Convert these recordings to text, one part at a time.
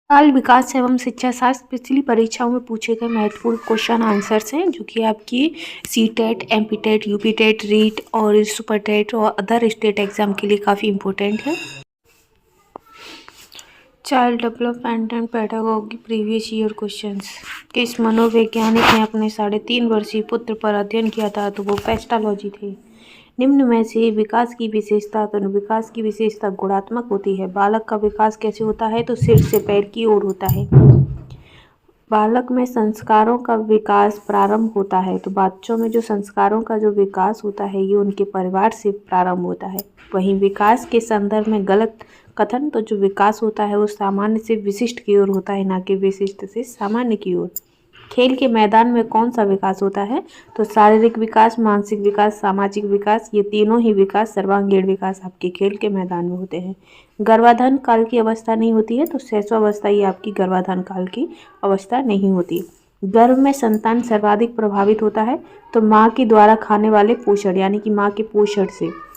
बाल विकास एवं शिक्षा शास्त्र पिछली परीक्षाओं में पूछे गए महत्वपूर्ण क्वेश्चन आंसर्स हैं, जो कि आपकी सीटेट, एमपीटेट, यूपीटेट, रीट और सुपरटेट और अदर स्टेट एग्जाम के लिए काफ़ी इम्पोर्टेंट है। Child development and pedagogy previous year questions. किस मनोवैज्ञानिक ने अपने 3.5 वर्षीय पुत्र पर अध्ययन किया था? तो वो पेस्टालॉजी थे। निम्न में से विकास की विशेषता, तो विकास की विशेषता गुणात्मक होती है। बालक का विकास कैसे होता है? तो सिर से पैर की ओर होता है। बालक में संस्कारों का विकास प्रारंभ होता है। तो बच्चों में जो संस्कारों का जो विकास होता है ये उनके परिवार से प्रारंभ होता है। वहीं विकास के संदर्भ में गलत कथन, तो जो विकास होता है वो सामान्य से विशिष्ट की ओर होता है, ना कि विशिष्ट से सामान्य की ओर। खेल के मैदान में कौन सा विकास होता है? तो शारीरिक विकास, मानसिक विकास, सामाजिक विकास, ये तीनों ही विकास, सर्वांगीण विकास आपके खेल के मैदान में होते हैं। गर्भाधान काल की अवस्था नहीं होती है, तो शैशवावस्था ये आपकी गर्भाधान काल की अवस्था नहीं होती। गर्भ में संतान सर्वाधिक प्रभावित होता है, तो माँ के द्वारा खाने वाले पोषण यानी कि माँ के पोषण से।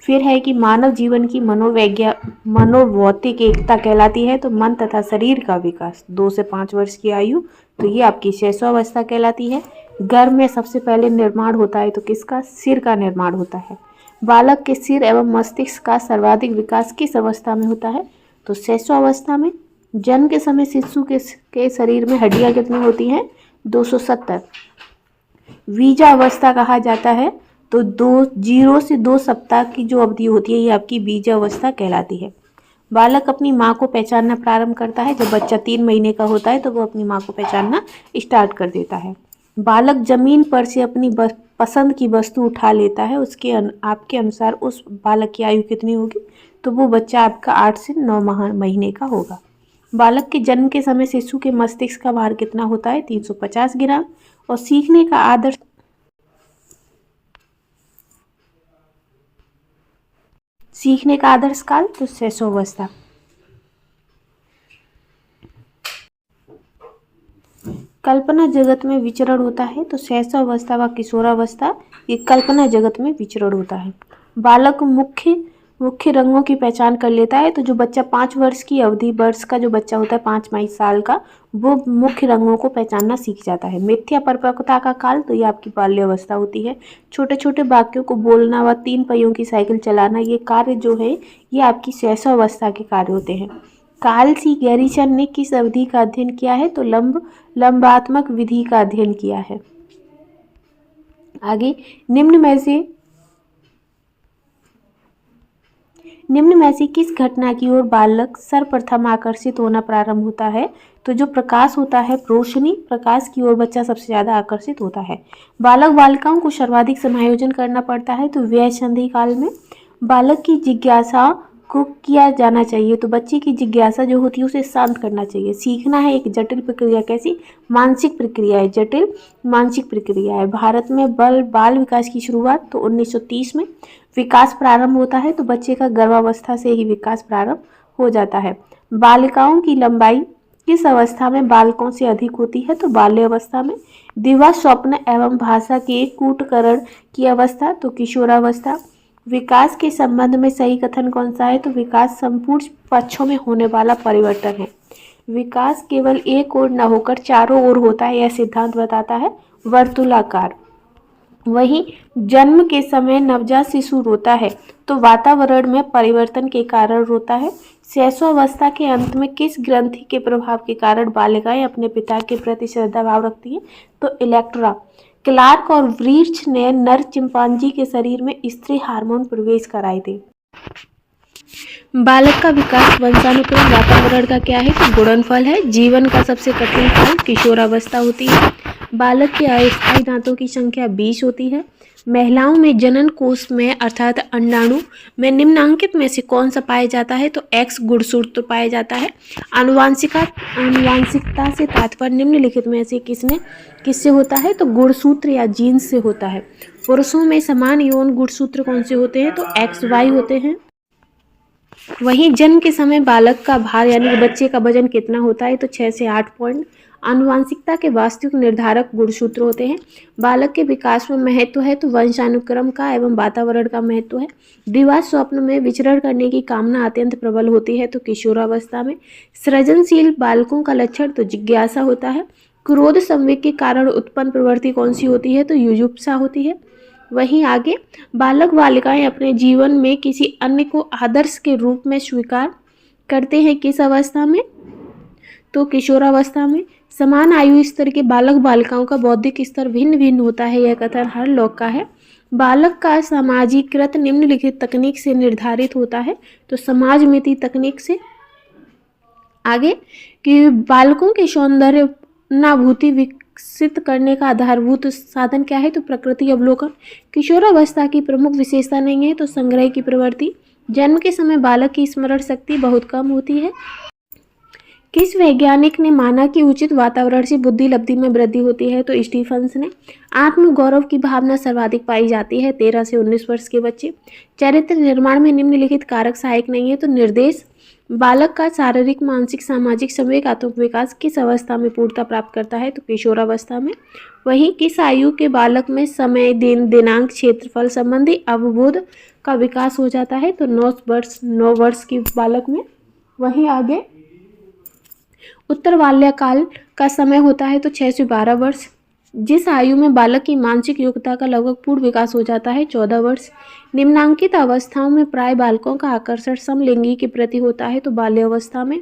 फिर है कि मानव जीवन की मनोभौतिक एकता कहलाती है, तो मन तथा शरीर का विकास 2 से 5 वर्ष की आयु, तो ये आपकी शैशवावस्था कहलाती है। गर्भ में सबसे पहले निर्माण होता है, तो किसका? सिर का निर्माण होता है। बालक के सिर एवं मस्तिष्क का सर्वाधिक विकास किस अवस्था में होता है? तो शैशवावस्था में। जन्म के समय शिशु के शरीर में हड्डियां कितनी होती हैं? 270। वीजा अवस्था कहा जाता है, तो 0 से 2 सप्ताह की जो अवधि होती है ये आपकी बीजा अवस्था कहलाती है। बालक अपनी माँ को पहचानना प्रारंभ करता है। जब बच्चा 3 महीने का होता है तो वो अपनी माँ को पहचानना स्टार्ट कर देता है। बालक जमीन पर से अपनी पसंद की वस्तु उठा लेता है, उसके आपके अनुसार उस बालक की आयु कितनी होगी? तो वो बच्चा आपका 8 से 9 महीने का होगा। बालक के जन्म के समय शिशु के मस्तिष्क का भार कितना होता है? 350 ग्राम। और सीखने का आदर्श काल, तो शैशवावस्था। कल्पना जगत में विचरण होता है, तो शैशवावस्था व किशोरावस्था ये कल्पना जगत में विचरण होता है। बालक मुख्य रंगों की पहचान कर लेता है, तो जो बच्चा 5 वर्ष की अवधि, वर्ष का जो बच्चा होता है 5 साल का, वो मुख्य रंगों को पहचानना सीख जाता है। मिथ्या परिपक्वता का काल, तो ये आपकी बाल्यावस्था होती है। छोटे छोटे वाक्यों को बोलना व 3 पहियों की साइकिल चलाना, ये कार्य जो है ये आपकी शैशवावस्था के कार्य होते हैं। कार्ल सी गैरिसन ने किस अवधि का अध्ययन किया है? तो लंबात्मक विधि का अध्ययन किया है। आगे, निम्न में से किस घटना की ओर बालक सर्वप्रथम आकर्षित होना प्रारंभ होता है? तो जो प्रकाश होता है, रोशनी, प्रकाश की ओर बच्चा सबसे ज़्यादा आकर्षित होता है। बालक बालिकाओं को सर्वाधिक समायोजन करना पड़ता है, तो व्यय संधि काल में। बालक की जिज्ञासा को किया जाना चाहिए, तो बच्चे की जिज्ञासा जो होती है उसे शांत करना चाहिए। सीखना है एक जटिल प्रक्रिया, कैसी? मानसिक प्रक्रिया है, जटिल मानसिक प्रक्रिया है। भारत में बाल विकास की शुरुआत तो 1930 में। विकास प्रारंभ होता है, तो बच्चे का गर्भावस्था से ही विकास प्रारंभ हो जाता है। बालिकाओं की लंबाई किस अवस्था में बालकों से अधिक होती है? तो बाल्यावस्था में। दिवा, स्वप्न एवं भाषा के कूटकरण की अवस्था, तो किशोरावस्था। विकास के संबंध में सही कथन कौन सा है? तो विकास संपूर्ण पक्षों में होने वाला परिवर्तन है। विकास केवल एक ओर न होकर चारों ओर होता है, यह सिद्धांत बताता है वर्तुलाकार। वहीं जन्म के समय नवजात शिशु रोता है, तो वातावरण में परिवर्तन के कारण रोता है। शैशवावस्था के अंत में किस ग्रंथि के प्रभाव के कारण बालिकाएं अपने पिता के प्रति श्रद्धा भाव रखती हैं? तो इलेक्ट्रा। क्लार्क और वृक्ष ने नर चिंपांजी के शरीर में स्त्री हार्मोन प्रवेश कराए थे। बालक का विकास वंशानुक्रम वातावरण का क्या है? तो गुणनफल है। जीवन का सबसे कठिन काल किशोरावस्था होती है। बालक के अस्थायी दांतों की संख्या 20 होती है। महिलाओं में जनन कोष में अर्थात अंडाणु में निम्नांकित में से कौन सा पाया जाता है? तो एक्स गुणसूत्र पाया जाता है। आनुवांशिकता से तात्पर्य निम्नलिखित में से किससे होता है? तो गुणसूत्र या जीन्स से होता है। पुरुषों में समान यौन गुणसूत्र कौन से होते हैं? तो एक्स वाई होते हैं। वहीं जन्म के समय बालक का भार यानी कि बच्चे का वजन कितना होता है? तो 6 से 8 पॉइंट। आनुवांशिकता के वास्तविक निर्धारक गुणसूत्र होते हैं। बालक के विकास में महत्व है तो वंशानुक्रम का एवं वातावरण का महत्व है। द्विवाद स्वप्न में विचरण करने की कामना अत्यंत प्रबल होती है तो किशोरावस्था में। सृजनशील बालकों का लक्षण तो जिज्ञासा होता है। क्रोध संवेग के कारण उत्पन्न प्रवृत्ति कौन सी होती है तो युजुप्सा होती है। वहीं आगे बालक बालिकाएं अपने जीवन में किसी अन्य को आदर्श के रूप में स्वीकार करते हैं किस अवस्था में तो किशोरावस्था में। समान आयु स्तर के बालक बालिकाओं का बौद्धिक स्तर भिन्न भिन्न होता है, यह कथन हर लोग का है। बालक का सामाजिकृत निम्नलिखित तकनीक से निर्धारित होता है तो समाजमिति तकनीक से। आगे कि बालकों के सौंदर्य नाभूति विकसित करने का आधारभूत साधन क्या है तो प्रकृति अवलोकन। किशोरावस्था की प्रमुख विशेषता नहीं है तो संग्रह की प्रवृत्ति। जन्म के समय बालक की स्मरण शक्ति बहुत कम होती है। किस वैज्ञानिक ने माना कि उचित वातावरण से बुद्धि लब्धि में वृद्धि होती है तो स्टीफन्स ने। आत्मगौरव की भावना सर्वाधिक पाई जाती है 13 से 19 वर्ष के बच्चे। चरित्र निर्माण में निम्नलिखित कारक सहायक नहीं है तो निर्देश। बालक का शारीरिक मानसिक सामाजिक संवेगात्मक विकास किस अवस्था में पूर्णता प्राप्त करता है तो किशोरावस्था में। वहीं किस आयु के बालक में समय दिन दिनांक क्षेत्रफल संबंधी अवबोध का विकास हो जाता है तो 9 वर्ष की बालक में। वहीं आगे उत्तर बाल्यकाल का समय होता है तो 6 से 12 वर्ष। जिस आयु में बालक की मानसिक योग्यता का लगभग पूर्ण विकास हो जाता है 14 वर्ष। निम्नांकित अवस्थाओं में प्राय बालकों का आकर्षण समलिंगी के प्रति होता है तो बाल्यावस्था में।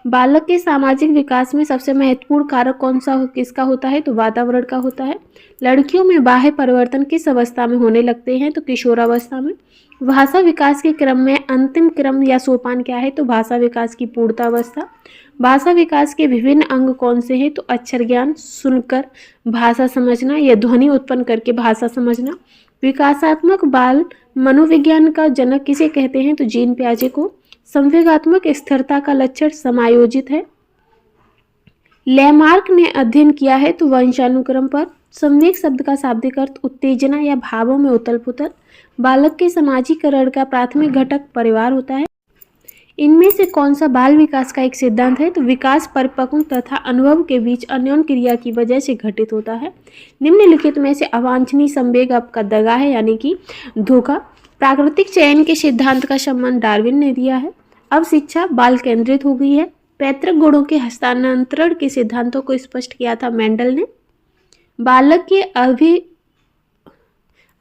बालक के सामाजिक विकास में सबसे महत्वपूर्ण कारक कौन सा किसका होता है तो वातावरण का होता है। लड़कियों में बाह्य परिवर्तन किस अवस्था में होने लगते हैं तो किशोरावस्था में। भाषा विकास के क्रम में अंतिम क्रम या सोपान क्या है तो भाषा विकास की पूर्णतावस्था। भाषा विकास के विभिन्न अंग कौन से हैं तो अक्षर ज्ञान, सुनकर भाषा समझना या ध्वनि उत्पन्न करके भाषा समझना। विकासात्मक बाल मनोविज्ञान का जनक किसे कहते हैं तो जीन पियाजे को। संवेगात्मक स्थिरता का लक्षण समायोजित है। लैमार्क ने अध्ययन किया है तो वंशानुक्रम पर। संवेग शब्द का शाब्दिक अर्थ उत्तेजना या भावों में उथल पुथल। बालक के समाजीकरण का प्राथमिक घटक परिवार होता है। इनमें से कौन सा बाल विकास का एक सिद्धांत है तो विकास परिपक्व तथा अनुभव के बीच अन्योन्य क्रिया की वजह से घटित होता है। निम्नलिखित में से अवांछनीय संवेग आपका दगा है यानी कि धोखा। प्राकृतिक चयन के सिद्धांत का संबंध डार्विन ने दिया है। अब शिक्षा बाल केंद्रित हो गई है। पैतृक गुणों के हस्तांतरण के सिद्धांतों को स्पष्ट किया था मेंडल ने। बालक की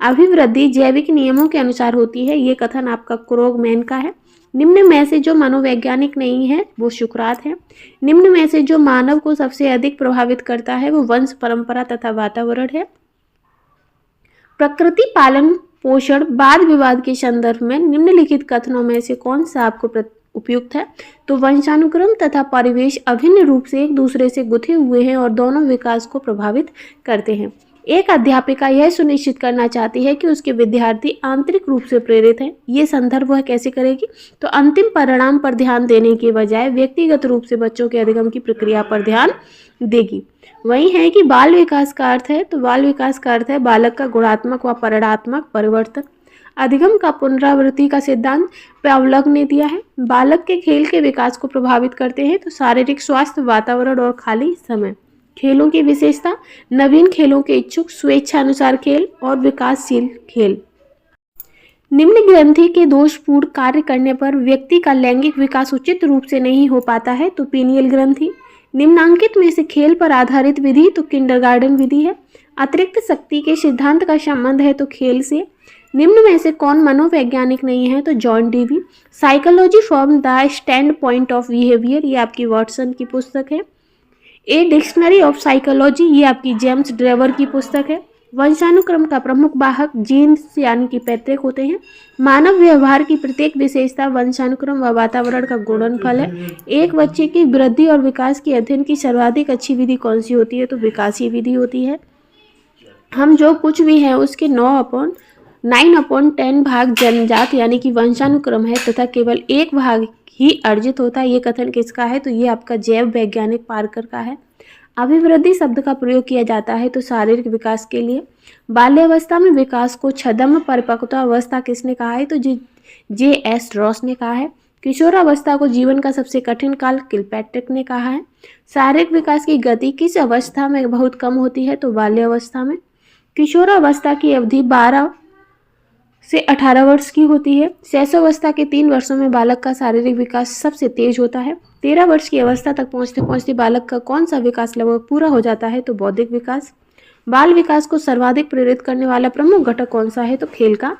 अभिवृद्धि जैविक नियमों के अनुसार होती है, ये कथन आपका क्रोगमैन का है। निम्न में से जो मनोवैज्ञानिक नहीं है वो सुकरात है। निम्न में से जो मानव को सबसे अधिक प्रभावित करता है वो वंश परंपरा तथा वातावरण है। प्रकृति पालन पोषण वाद विवाद के संदर्भ में निम्नलिखित कथनों में से कौन सा आपको उपयुक्त है तो वंशानुक्रम तथा परिवेश अभिन्न रूप से एक दूसरे से गुथे हुए हैं और दोनों विकास को प्रभावित करते हैं। एक अध्यापिका यह सुनिश्चित करना चाहती है कि उसके विद्यार्थी आंतरिक रूप से प्रेरित हैं। ये संदर्भ वह कैसे करेगी तो अंतिम परिणाम पर ध्यान देने के बजाय व्यक्तिगत रूप से बच्चों के अधिगम की प्रक्रिया पर ध्यान देगी। वही है कि बाल विकास का अर्थ है तो बाल विकास का अर्थ है बालक का गुणात्मक व परिणात्मक परिवर्तन। अधिगम का पुनरावृत्ति का सिद्धांत पावलोव ने दिया है। बालक के खेल के विकास को प्रभावित करते हैं तो शारीरिक स्वास्थ्य, वातावरण और खाली समय। खेलों की विशेषता नवीन खेलों के इच्छुक, स्वेच्छानुसार खेल और विकासशील खेल। निम्न ग्रंथि के दोषपूर्ण कार्य करने पर व्यक्ति का लैंगिक विकास उचित रूप से नहीं हो पाता है तो पीनियल ग्रंथि। निम्नांकित में से खेल पर आधारित विधि तो किंडरगार्टन विधि है। अतिरिक्त शक्ति के सिद्धांत का संबंध है तो खेल से। निम्न में से कौन मनोवैज्ञानिक नहीं है तो John Dewey. Psychology from the stand point of behaviour, ये आपकी वॉटसन की पुस्तक है। ए डिक्शनरी ऑफ साइकोलॉजी, ये आपकी जेम्स ड्रेवर की पुस्तक है। वंशानुक्रम का प्रमुख वाहक जीन्स यानी कि पैतृक होते हैं। मानव व्यवहार की प्रत्येक विशेषता वंशानुक्रम व वातावरण का गुणनफल है। एक बच्चे की वृद्धि और विकास की अध्ययन की सर्वाधिक अच्छी विधि कौन सी होती है तो विकासीय विधि होती है। हम जो कुछ भी है उसके 9/10 भाग जन्मजात यानी कि वंशानुक्रम है तथा केवल एक भाग ही अर्जित होता है। ये कथन किसका है तो ये आपका जैव वैज्ञानिक पार्कर का है। अभिवृद्धि शब्द का प्रयोग किया जाता है तो शारीरिक विकास के लिए। बाल्यावस्था में विकास को छद्म परिपक्वता अवस्था किसने कहा है तो जे एस रॉस ने कहा है। किशोरावस्था को जीवन का सबसे कठिन काल किलपैट्रिक ने कहा है। शारीरिक विकास की गति किस अवस्था में बहुत कम होती है? तो बाल्यावस्था में। किशोरावस्था की अवधि 12 से 18 वर्ष की होती है। शैशवावस्था के 3 वर्षों में बालक का शारीरिक विकास सबसे तेज होता है। 13 वर्ष की अवस्था तक पहुंचते पहुंचते बालक का कौन सा विकास लगभग पूरा हो जाता है? तो बौद्धिक विकास। बाल विकास को सर्वाधिक प्रेरित करने वाला प्रमुख घटक कौन सा है? तो खेल का